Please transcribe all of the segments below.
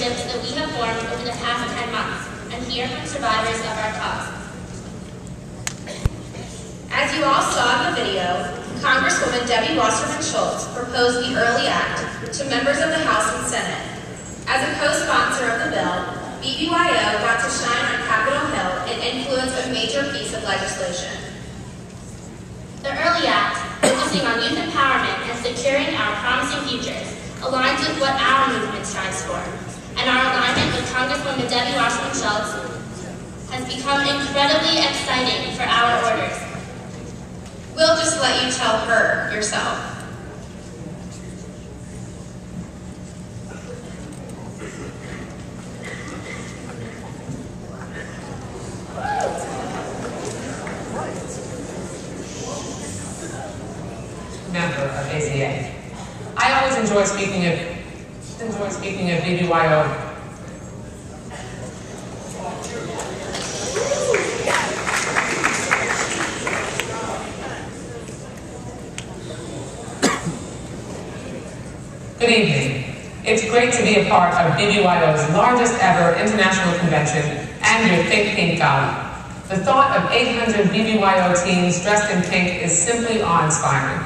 relationships that we have formed over the past 10 months and hear from survivors of our cause. As you all saw in the video, Congresswoman Debbie Wasserman Schultz proposed the Early Act to members of the House and Senate. As a co-sponsor of the bill, BBYO got to shine on Capitol Hill and influence a major piece of legislation. The Early Act, focusing on youth empowerment and securing our promising futures, aligns with what our movement strives for, and our alignment with Congresswoman Debbie Wasserman Schultz has become incredibly exciting for our orders. We'll just let you tell her yourself. Member of AZA. I always enjoy speaking of BBYO. Good evening. It's great to be a part of BBYO's largest ever international convention and your Think Pink Gala. The thought of 800 BBYO teens dressed in pink is simply awe-inspiring.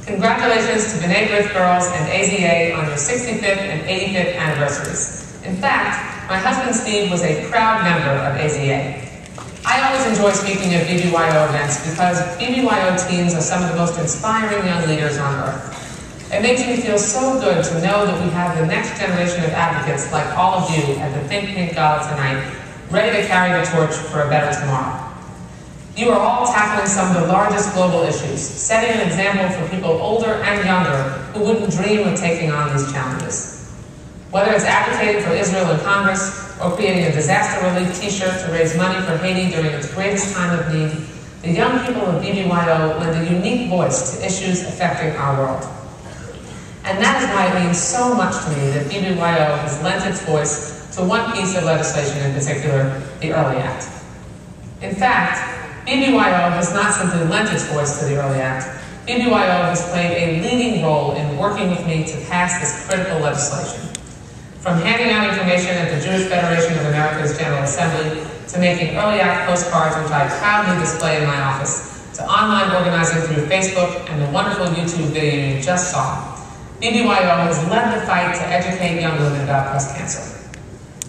Congratulations to B'nai B'rith Girls and AZA on your 65th and 85th anniversaries. In fact, my husband Steve was a proud member of AZA. I always enjoy speaking of BBYO events because BBYO teens are some of the most inspiring young leaders on earth. It makes me feel so good to know that we have the next generation of advocates like all of you at the Think Pink Gala tonight, ready to carry the torch for a better tomorrow. You are all tackling some of the largest global issues, setting an example for people older and younger who wouldn't dream of taking on these challenges. Whether it's advocating for Israel in Congress or creating a disaster relief t-shirt to raise money for Haiti during its greatest time of need, the young people of BBYO lend a unique voice to issues affecting our world. And that is why it means so much to me that BBYO has lent its voice to one piece of legislation in particular, the Early Act. In fact, BBYO has not simply lent its voice to the Early Act. BBYO has played a leading role in working with me to pass this critical legislation. From handing out information at the Jewish Federation of America's General Assembly, to making Early Act postcards, which I proudly display in my office, to online organizing through Facebook and the wonderful YouTube video you just saw, BBYO has led the fight to educate young women about breast cancer.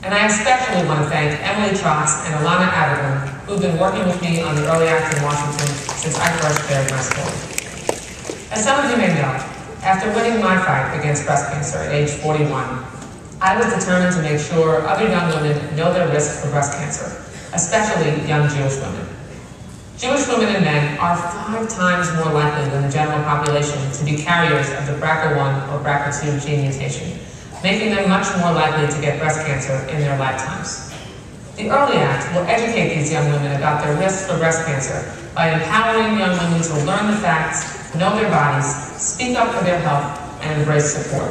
And I especially want to thank Emily Trotz and Alana Aberlin, who've been working with me on the Early Act in Washington since I first shared my story. As some of you may know, after winning my fight against breast cancer at age 41, I was determined to make sure other young women know their risk for breast cancer, especially young Jewish women. Jewish women and men are 5 times more likely than the general population to be carriers of the BRCA1 or BRCA2 gene mutation, making them much more likely to get breast cancer in their lifetimes. The Early Act will educate these young women about their risks for breast cancer by empowering young women to learn the facts, know their bodies, speak up for their health, and embrace support.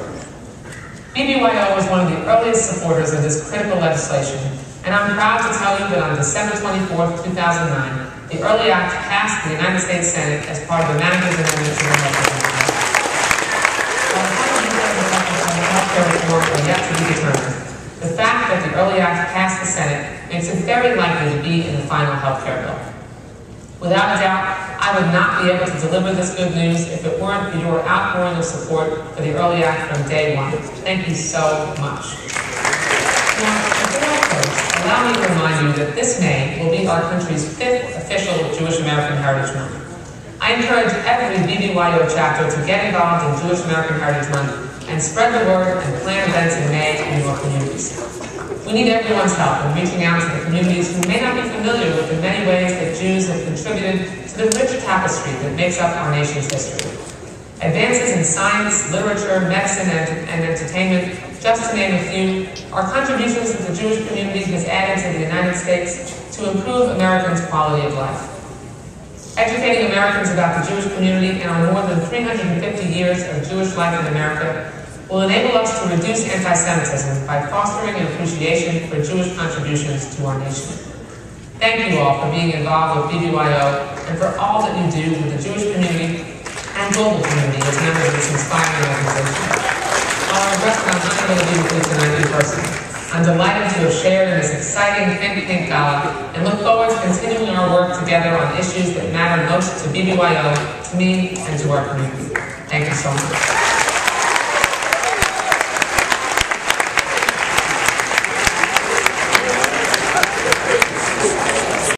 BBYO was one of the earliest supporters of this critical legislation, and I'm proud to tell you that on December 24, 2009, the Early Act passed the United States Senate as part of the Manager's Amendment to the Health Care. While the details of the health care reform are yet to be determined, the fact that the Early Act passed the Senate makes it very likely to be in the final health care bill. Without a doubt, I would not be able to deliver this good news if it weren't for your outpouring of support for the Early Act from day one. Thank you so much. Now, before I close, allow me to remind you that this May will be our country's 5th official Jewish American Heritage Month. I encourage every BBYO chapter to get involved in Jewish American Heritage Month and spread the word and plan events in May in your communities. We need everyone's help in reaching out to the communities who may not be familiar with the many ways that Jews have contributed to the rich tapestry that makes up our nation's history. Advances in science, literature, medicine, and entertainment, just to name a few, are contributions that the Jewish community has added to the United States to improve Americans' quality of life. Educating Americans about the Jewish community and our more than 350 years of Jewish life in America will enable us to reduce anti-Semitism by fostering an appreciation for Jewish contributions to our nation. Thank you all for being involved with BBYO and for all that you do with the Jewish community and global community as members of this inspiring organization. While I regret that I'm not able to be with you tonight in person, I'm delighted to have shared in this exciting Think Pink Gala and look forward to continuing our work together on issues that matter most to BBYO, to me, and to our community. Thank you so much.